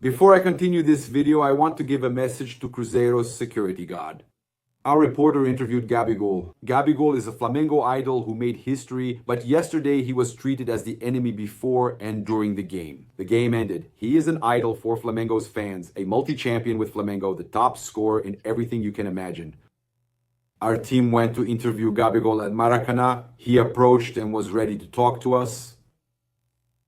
Before I continue this video, I want to give a message to Cruzeiro's security guard. Our reporter interviewed Gabigol. Gabigol is a Flamengo idol who made history, but yesterday he was treated as the enemy before and during the game. The game ended. He is an idol for Flamengo's fans, a multi-champion with Flamengo, the top scorer in everything you can imagine. Our team went to interview Gabigol at Maracanã. He approached and was ready to talk to us.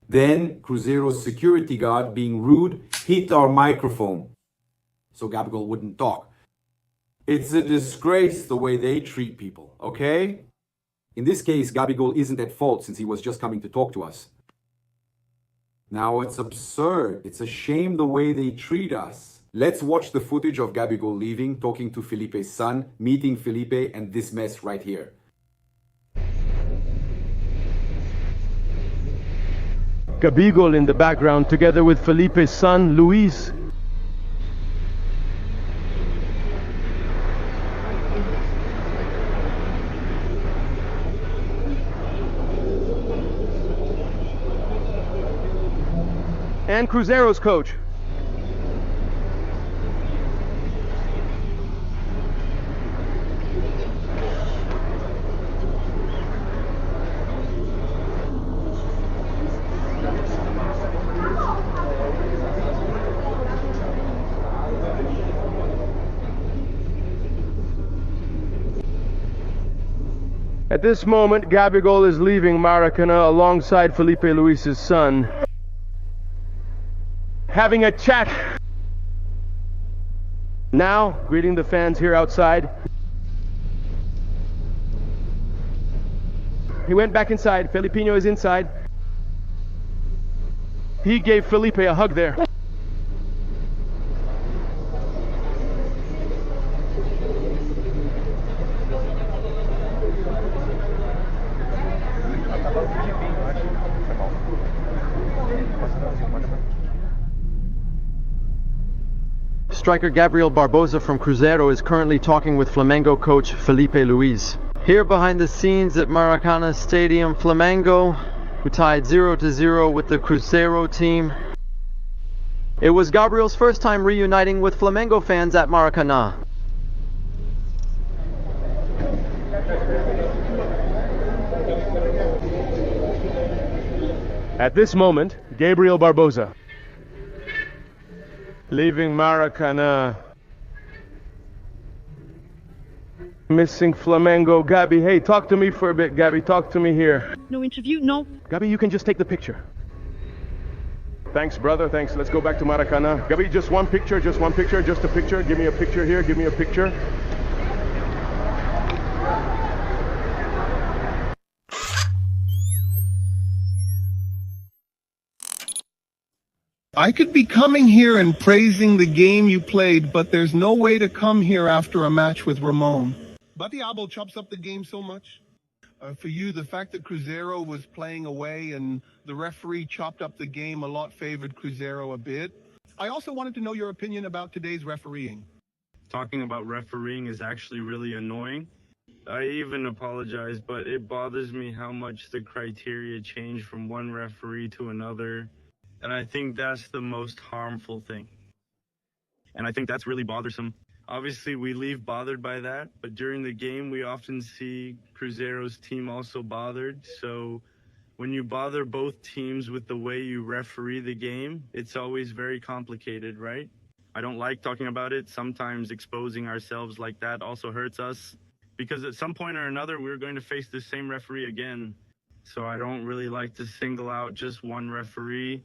Then, Cruzeiro's security guard, being rude, hit our microphone, so Gabigol wouldn't talk. It's a disgrace the way they treat people, okay? In this case, Gabigol isn't at fault since he was just coming to talk to us. Now, it's absurd. It's a shame the way they treat us. Let's watch the footage of Gabigol leaving, talking to Filipe's son, meeting Filipe, and this mess right here. Gabigol in the background together with Filipe's son, Luis. And Cruzeiro's coach. At this moment, Gabigol is leaving Maracanã alongside Filipe Luis's son, having a chat. Now, greeting the fans here outside. He went back inside. Filipino is inside. He gave Filipe a hug there. Striker Gabriel Barbosa from Cruzeiro is currently talking with Flamengo coach Filipe Luis. Here behind the scenes at Maracanã Stadium, Flamengo, who tied 0-0 with the Cruzeiro team. It was Gabriel's first time reuniting with Flamengo fans at Maracanã. At this moment, Gabriel Barbosa leaving Maracanã, missing Flamengo. Gabi, hey, talk to me for a bit. Gabi, talk to me here. No interview? No. Gabi, you can just take the picture. Thanks, brother, thanks. Let's go back to Maracanã. Gabi, just one picture, just a picture. Give me a picture here, give me a picture. I could be coming here and praising the game you played, but there's no way to come here after a match with Ramon. But Diablo chops up the game so much. For you, the fact that Cruzeiro was playing away and the referee chopped up the game a lot favored Cruzeiro a bit. I also wanted to know your opinion about today's refereeing. Talking about refereeing is actually really annoying. I even apologize, but it bothers me how much the criteria change from one referee to another. And I think that's the most harmful thing. And I think that's really bothersome. Obviously, we leave bothered by that, but during the game, we often see Cruzeiro's team also bothered. So when you bother both teams with the way you referee the game, it's always very complicated, right? I don't like talking about it. Sometimes exposing ourselves like that also hurts us, because at some point or another, we're going to face the same referee again. So I don't really like to single out just one referee.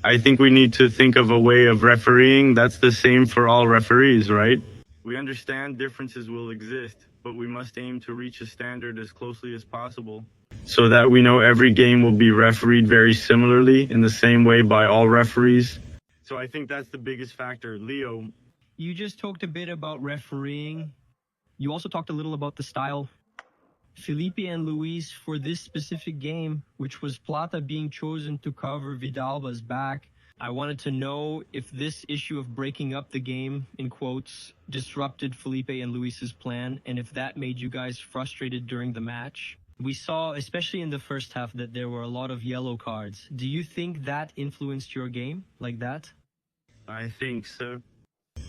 I think we need to think of a way of refereeing that's the same for all referees, right? We understand differences will exist, but we must aim to reach a standard as closely as possible so that we know every game will be refereed very similarly in the same way by all referees. So I think that's the biggest factor. Leo. You just talked a bit about refereeing. You also talked a little about the style. Filipe and Luis, for this specific game, which was Plata being chosen to cover Vidalba's back, I wanted to know if this issue of breaking up the game, in quotes, disrupted Filipe and Luis's plan, and if that made you guys frustrated during the match. We saw, especially in the first half, that there were a lot of yellow cards. Do you think that influenced your game like that? I think so.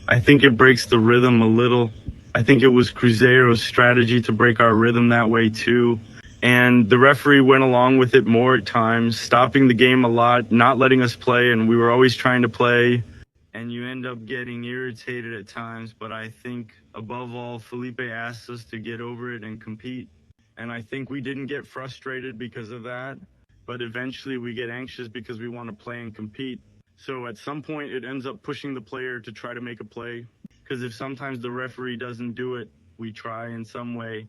I think it breaks the rhythm a little. I think it was Cruzeiro's strategy to break our rhythm that way too. And the referee went along with it more at times, stopping the game a lot, not letting us play, and we were always trying to play. And you end up getting irritated at times, but I think above all, Filipe asked us to get over it and compete. And I think we didn't get frustrated because of that, but eventually we get anxious because we want to play and compete. So at some point it ends up pushing the player to try to make a play, because if sometimes the referee doesn't do it, we try in some way.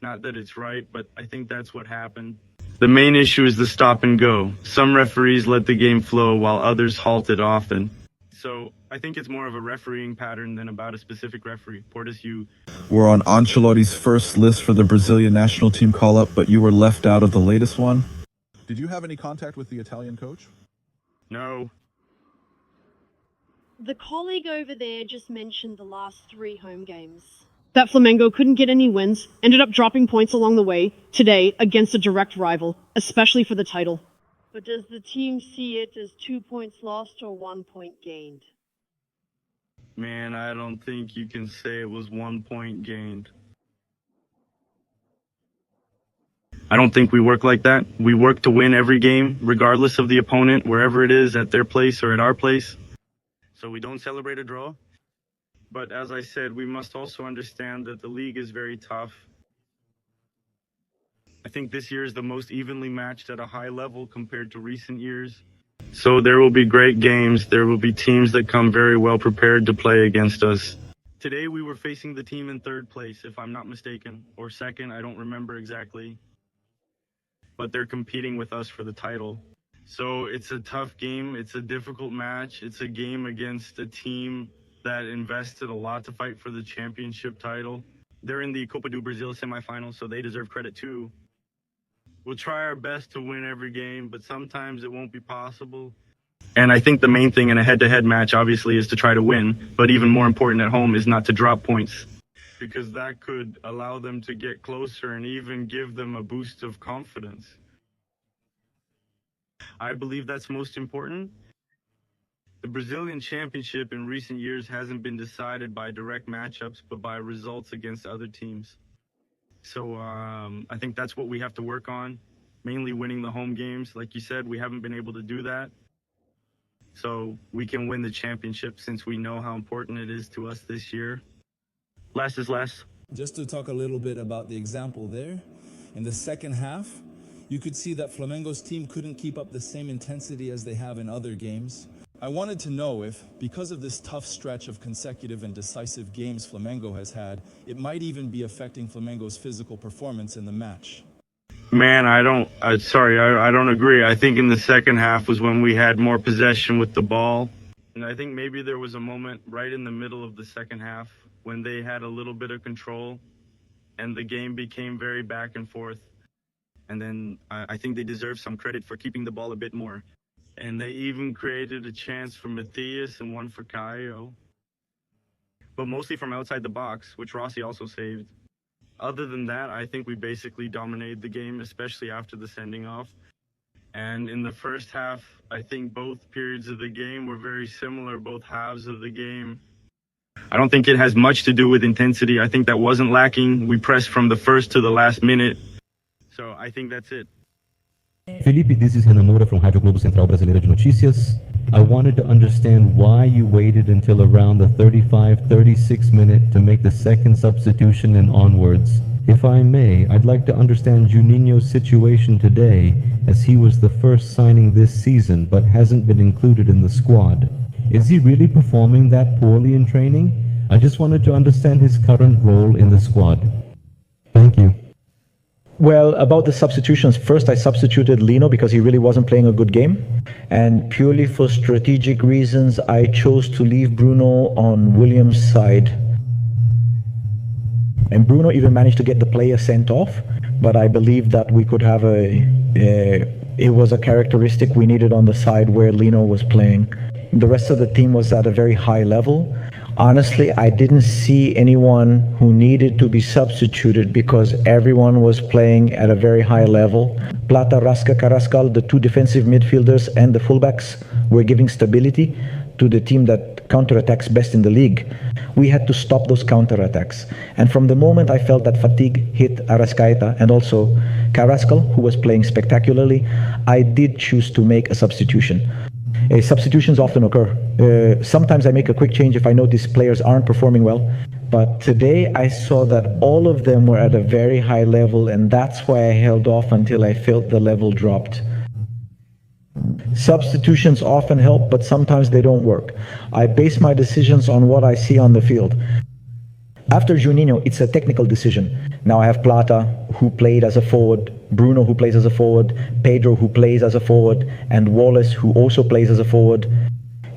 Not that it's right, but I think that's what happened. The main issue is the stop and go. Some referees let the game flow while others halt it often. So I think it's more of a refereeing pattern than about a specific referee. Portis, you were on Ancelotti's first list for the Brazilian national team call-up, but you were left out of the latest one. Did you have any contact with the Italian coach? No. The colleague over there just mentioned the last 3 home games. That Flamengo couldn't get any wins, ended up dropping points along the way, today against a direct rival, especially for the title. But does the team see it as 2 points lost or 1 point gained? Man, I don't think you can say it was 1 point gained. I don't think we work like that. We work to win every game, regardless of the opponent, wherever it is, at their place or at our place. So we don't celebrate a draw. But as I said, we must also understand that the league is very tough. I think this year is the most evenly matched at a high level compared to recent years. So there will be great games. There will be teams that come very well prepared to play against us. Today we were facing the team in 3rd place, if I'm not mistaken, or 2nd, I don't remember exactly. But they're competing with us for the title. So it's a tough game. It's a difficult match. It's a game against a team that invested a lot to fight for the championship title. They're in the Copa do Brasil semifinals, so they deserve credit too. We'll try our best to win every game, but sometimes it won't be possible. And I think the main thing in a head-to-head match, obviously, is to try to win. But even more important at home is not to drop points, because that could allow them to get closer and even give them a boost of confidence. I believe that's most important. The Brazilian championship in recent years hasn't been decided by direct matchups, but by results against other teams. So I think that's what we have to work on, mainly winning the home games. Like you said, we haven't been able to do that. So we can win the championship since we know how important it is to us this year. Less is less. Just to talk a little bit about the example there, in the second half, you could see that Flamengo's team couldn't keep up the same intensity as they have in other games. I wanted to know if, because of this tough stretch of consecutive and decisive games Flamengo has had, it might even be affecting Flamengo's physical performance in the match. Man, I don't agree. I think in the second half was when we had more possession with the ball. And I think maybe there was a moment right in the middle of the second half when they had a little bit of control and the game became very back and forth. And then I think they deserve some credit for keeping the ball a bit more. And they even created a chance for Matthias and one for Caio. But mostly from outside the box, which Rossi also saved. Other than that, I think we basically dominated the game, especially after the sending off. And in the first half, I think both periods of the game were very similar, both halves of the game. I don't think it has much to do with intensity. I think that wasn't lacking. We pressed from the first to the last minute. So I think that's it. Filipe, this is Renan Moura from Rádio Globo Central Brasileira de Notícias. I wanted to understand why you waited until around the 35-36 minute to make the second substitution and onwards. If I may, I'd like to understand Juninho's situation today, as he was the first signing this season but hasn't been included in the squad. Is he really performing that poorly in training? I just wanted to understand his current role in the squad. Thank you. Well, about the substitutions, first I substituted Lino because he really wasn't playing a good game. And purely for strategic reasons, I chose to leave Bruno on Williams' side. And Bruno even managed to get the player sent off, but I believe that we could have it was a characteristic we needed on the side where Lino was playing. The rest of the team was at a very high level. Honestly, I didn't see anyone who needed to be substituted because everyone was playing at a very high level. Plata, Rasca, Carrascal, the two defensive midfielders and the fullbacks were giving stability to the team that counterattacks best in the league. We had to stop those counterattacks. And from the moment I felt that fatigue hit Arrascaeta and also Carrascal, who was playing spectacularly, I did choose to make a substitution. Substitutions often occur. Sometimes I make a quick change if I notice players aren't performing well. But today I saw that all of them were at a very high level, and that's why I held off until I felt the level dropped. Substitutions often help, but sometimes they don't work. I base my decisions on what I see on the field. After Juninho, it's a technical decision. Now I have Plata, who played as a forward, Bruno, who plays as a forward, Pedro, who plays as a forward, and Wallace, who also plays as a forward.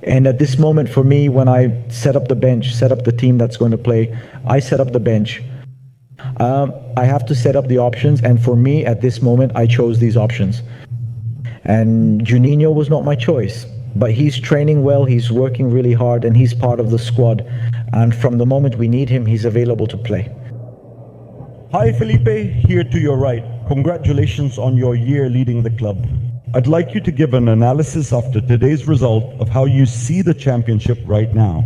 And at this moment for me, when I set up the bench, set up the team that's going to play, I set up the bench. I have to set up the options, and for me at this moment, I chose these options. And Juninho was not my choice, but he's training well, he's working really hard, and he's part of the squad. And from the moment we need him, he's available to play. Hi Filipe, here to your right. Congratulations on your year leading the club. I'd like you to give an analysis after today's result of how you see the championship right now.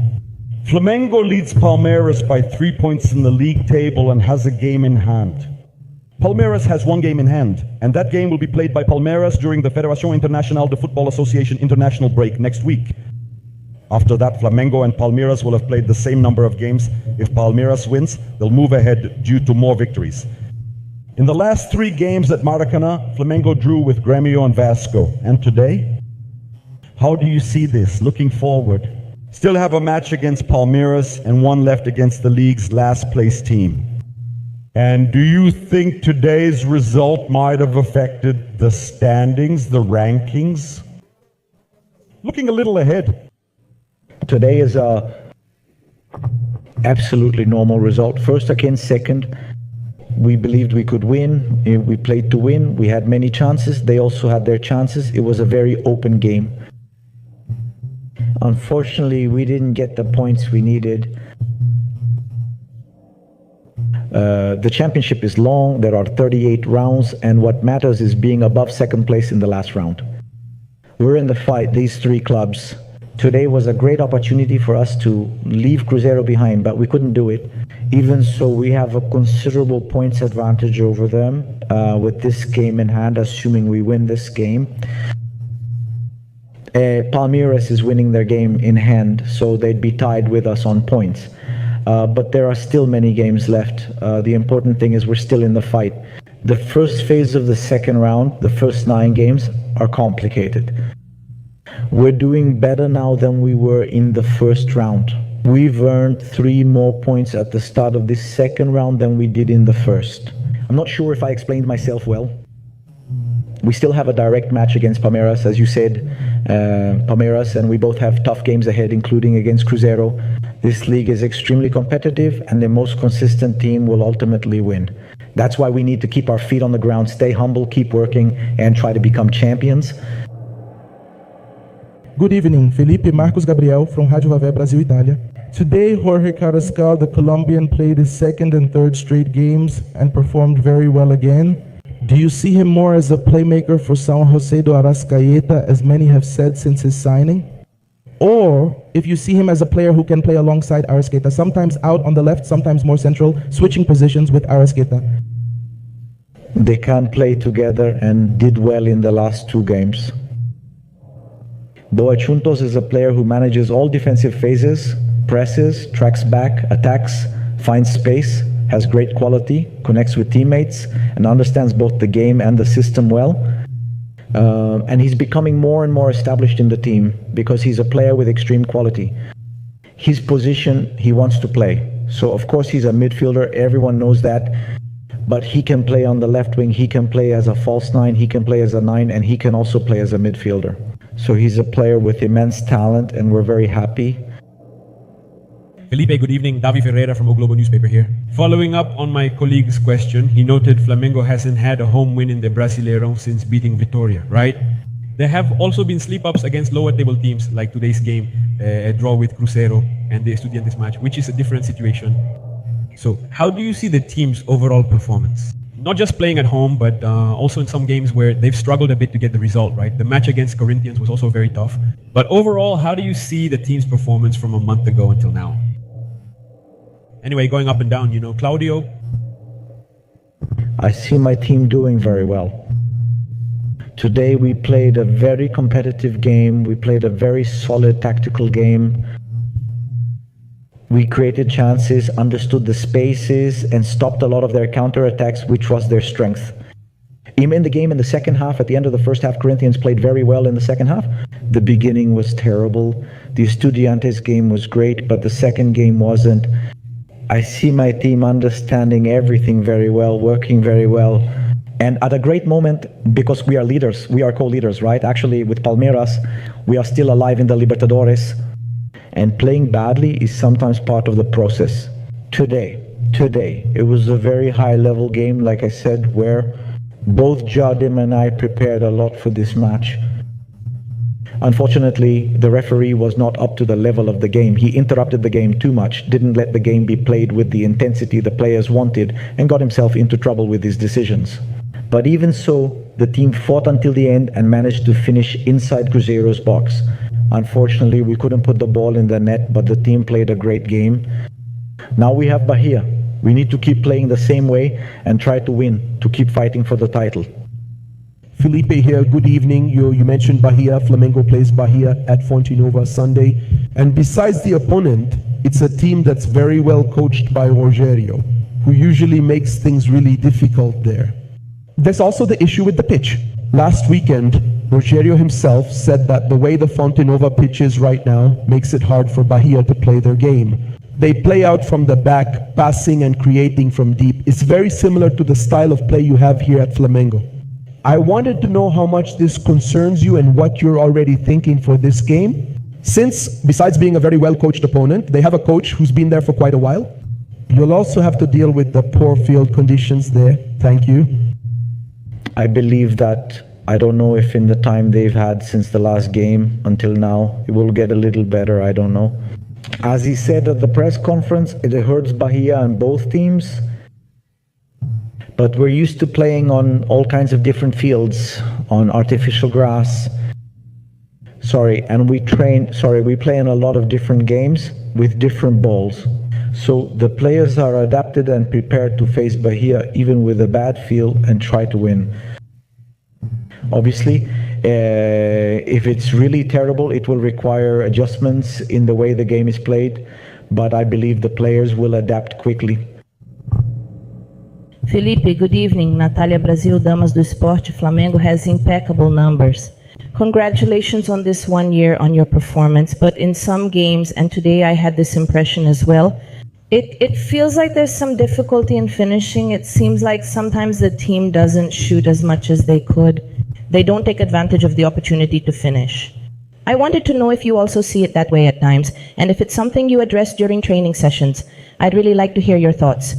Flamengo leads Palmeiras by 3 points in the league table and has a game in hand. Palmeiras has one game in hand, and that game will be played by Palmeiras during the Federação Internacional de Football Association international break next week. After that, Flamengo and Palmeiras will have played the same number of games. If Palmeiras wins, they'll move ahead due to more victories. In the last 3 games at Maracanã, Flamengo drew with Grêmio and Vasco. And today? How do you see this, looking forward? Still have a match against Palmeiras and one left against the league's last place team. And do you think today's result might have affected the standings, the rankings? Looking a little ahead. Today is a absolutely normal result. First against second. We believed we could win. We played to win. We had many chances. They also had their chances. It was a very open game. Unfortunately, we didn't get the points we needed. The championship is long. There are 38 rounds, and what matters is being above second place in the last round. We're in the fight, these 3 clubs. Today was a great opportunity for us to leave Cruzeiro behind, but we couldn't do it. Even so, we have a considerable points advantage over them with this game in hand, assuming we win this game. Palmeiras is winning their game in hand, so they'd be tied with us on points. But there are still many games left. The important thing is we're still in the fight. The first phase of the second round, the first 9 games, are complicated. We're doing better now than we were in the first round. We've earned 3 more points at the start of this second round than we did in the first. I'm not sure if I explained myself well. We still have a direct match against Palmeiras, as you said, Palmeiras, and we both have tough games ahead, including against Cruzeiro. This league is extremely competitive, and the most consistent team will ultimately win. That's why we need to keep our feet on the ground, stay humble, keep working, and try to become champions. Good evening, Filipe Marcos Gabriel from Rádio Vavé Brasil Itália. Today, Jorge Carrascal, the Colombian, played his second and third straight games and performed very well again. Do you see him more as a playmaker for São José do Arrascaeta, as many have said since his signing? Or if you see him as a player who can play alongside Arrascaeta, sometimes out on the left, sometimes more central, switching positions with Arrascaeta? They can play together and did well in the last 2 games. Boa Chuntos is a player who manages all defensive phases, presses, tracks back, attacks, finds space, has great quality, connects with teammates, and understands both the game and the system well. And he's becoming more and more established in the team because he's a player with extreme quality. His position, he wants to play. So of course he's a midfielder, everyone knows that. But he can play on the left wing, he can play as a false 9, he can play as a 9, and he can also play as a midfielder. So he's a player with immense talent, and we're very happy. Filipe, good evening. Davi Ferreira from O Globo newspaper here. Following up on my colleague's question, he noted Flamengo hasn't had a home win in the Brasileirão since beating Vitória, right? There have also been slip-ups against lower table teams, like today's game, a draw with Cruzeiro and the Estudiantes match, which is a different situation. So how do you see the team's overall performance? not just playing at home, but also in some games where they've struggled a bit to get the result, right? The match against Corinthians was also very tough. But overall, how do you see the team's performance from a month ago until now? Anyway, going up and down, Claudio? I see my team doing very well. Today we played a very competitive game. We played a very solid tactical game. We created chances, understood the spaces, and stopped a lot of their counterattacks, which was their strength. Even in the game in the second half, at the end of the first half, Corinthians played very well in the second half. The beginning was terrible. The Estudiantes game was great, but the second game wasn't. I see my team understanding everything very well, working very well. And at a great moment, because we are leaders, we are co-leaders, right? Actually, with Palmeiras, we are still alive in the Libertadores. And playing badly is sometimes part of the process. Today, it was a very high-level game, like I said, where both Jardim and I prepared a lot for this match. Unfortunately, the referee was not up to the level of the game. He interrupted the game too much, didn't let the game be played with the intensity the players wanted, and got himself into trouble with his decisions. But even so, the team fought until the end and managed to finish inside Cruzeiro's box. Unfortunately, we couldn't put the ball in the net, but the team played a great game. Now we have Bahia. We need to keep playing the same way and try to win, to keep fighting for the title. Filipe here, good evening. You mentioned Bahia. Flamengo plays Bahia at Fonte Nova Sunday. And besides the opponent, it's a team that's very well coached by Rogério, who usually makes things really difficult there. There's also the issue with the pitch. Last weekend, Rogério himself said that the way the Fonte Nova pitch is right now makes it hard for Bahia to play their game. They play out from the back, passing and creating from deep. It's very similar to the style of play you have here at Flamengo. I wanted to know how much this concerns you and what you're already thinking for this game. Since, besides being a very well-coached opponent, they have a coach who's been there for quite a while. You'll also have to deal with the poor field conditions there. Thank you. I believe that, I don't know if in the time they've had since the last game until now, it will get a little better, I don't know. As he said at the press conference, it hurts Bahia and both teams. But we're used to playing on all kinds of different fields, on artificial grass. And we play in a lot of different games with different balls. So the players are adapted and prepared to face Bahia even with a bad field and try to win. Obviously, if it's really terrible, it will require adjustments in the way the game is played, but I believe the players will adapt quickly. Filipe, good evening. Natália Brasil, Damas do Esporte. Flamengo has impeccable numbers. Congratulations on this 1 year on your performance, but in some games, and today I had this impression as well, it feels like there's some difficulty in finishing. It seems like sometimes the team doesn't shoot as much as they could. They don't take advantage of the opportunity to finish. I wanted to know if you also see it that way at times, and if it's something you address during training sessions. I'd really like to hear your thoughts.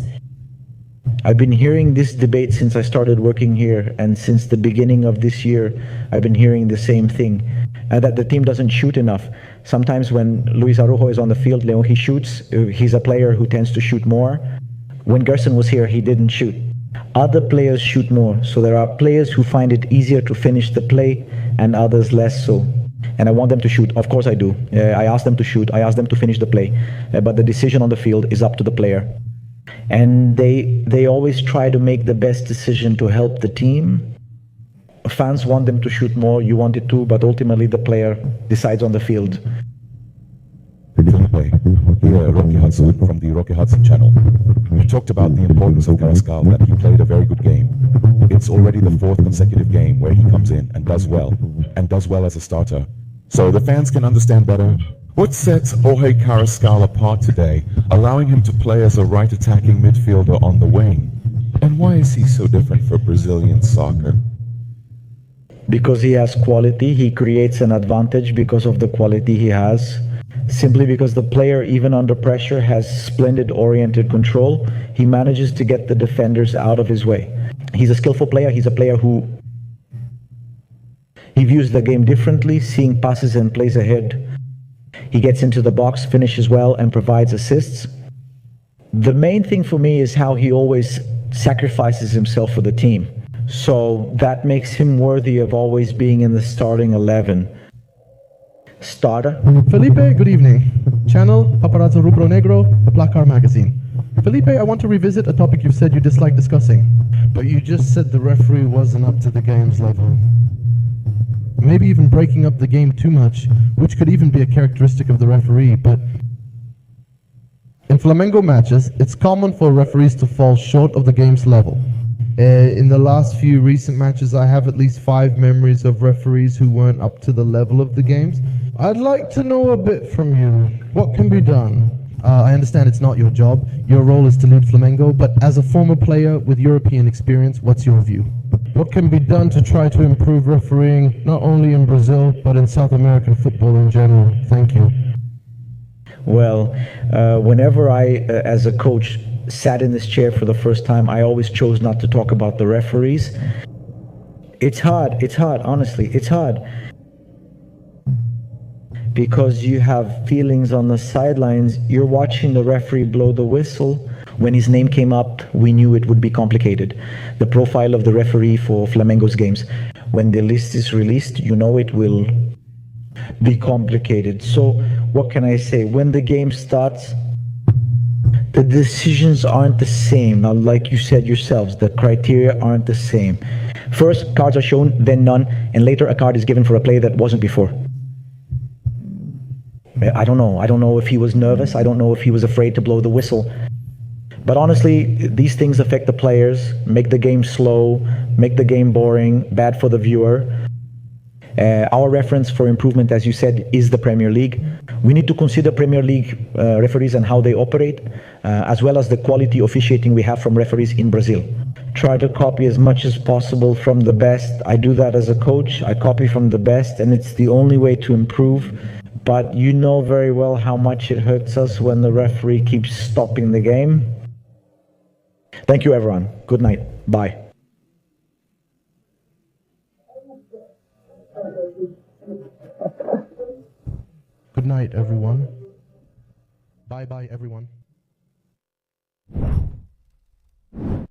I've been hearing this debate since I started working here, and since the beginning of this year, I've been hearing the same thing, that the team doesn't shoot enough. Sometimes when Luis Araujo is on the field, he shoots. He's a player who tends to shoot more. When Gerson was here, he didn't shoot. Other players shoot more, so there are players who find it easier to finish the play and others less so. And I want them to shoot, of course I do. I ask them to shoot, I ask them to finish the play, but the decision on the field is up to the player. And they always try to make the best decision to help the team. Fans want them to shoot more, you want it too, but ultimately the player decides on the field. Filipe, here Rocky Hudson from the Rocky Hudson channel. You talked about the importance of Carrascal, that he played a very good game. It's already the 4th consecutive game where he comes in and does well as a starter. So the fans can understand better. What sets Jorge Carrascal apart today, allowing him to play as a right attacking midfielder on the wing? And why is he so different for Brazilian soccer? Because he has quality, he creates an advantage because of the quality he has. Simply because the player, even under pressure, has splendid oriented control. He manages to get the defenders out of his way. He's a skillful player. He's a player who he views the game differently, seeing passes and plays ahead. He gets into the box, finishes well, and provides assists. The main thing for me is how he always sacrifices himself for the team. So that makes him worthy of always being in the starting 11. Starter. Filipe, good evening. Channel Paparazzo Rubro Negro, the Placar magazine. Filipe, I want to revisit a topic you've said you dislike discussing. But you just said the referee wasn't up to the game's level. Maybe even breaking up the game too much, which could even be a characteristic of the referee, but in Flamengo matches, it's common for referees to fall short of the game's level. In the last few recent matches, I have at least 5 memories of referees who weren't up to the level of the games. I'd like to know a bit from you. What can be done? I understand it's not your job. Your role is to lead Flamengo, but as a former player with European experience, what's your view? What can be done to try to improve refereeing, not only in Brazil, but in South American football in general? Thank you. Well, whenever I, as a coach, sat in this chair for the first time, I always chose not to talk about the referees. It's hard, honestly, it's hard. Because you have feelings on the sidelines, you're watching the referee blow the whistle. When his name came up, we knew it would be complicated. The profile of the referee for Flamengo's games. When the list is released, you know it will be complicated. So, what can I say? When the game starts, the decisions aren't the same. Now, like you said yourselves, the criteria aren't the same. First, cards are shown, then none, and later a card is given for a play that wasn't before. I don't know. I don't know if he was nervous. I don't know if he was afraid to blow the whistle. But honestly, these things affect the players, make the game slow, make the game boring, bad for the viewer. Our reference for improvement, as you said, is the Premier League. We need to consider Premier League referees and how they operate, as well as the quality officiating we have from referees in Brazil. Try to copy as much as possible from the best. I do that as a coach. I copy from the best, and it's the only way to improve. But you know very well how much it hurts us when the referee keeps stopping the game. Thank you, everyone. Good night. Bye. Good night, everyone. Bye-bye, everyone.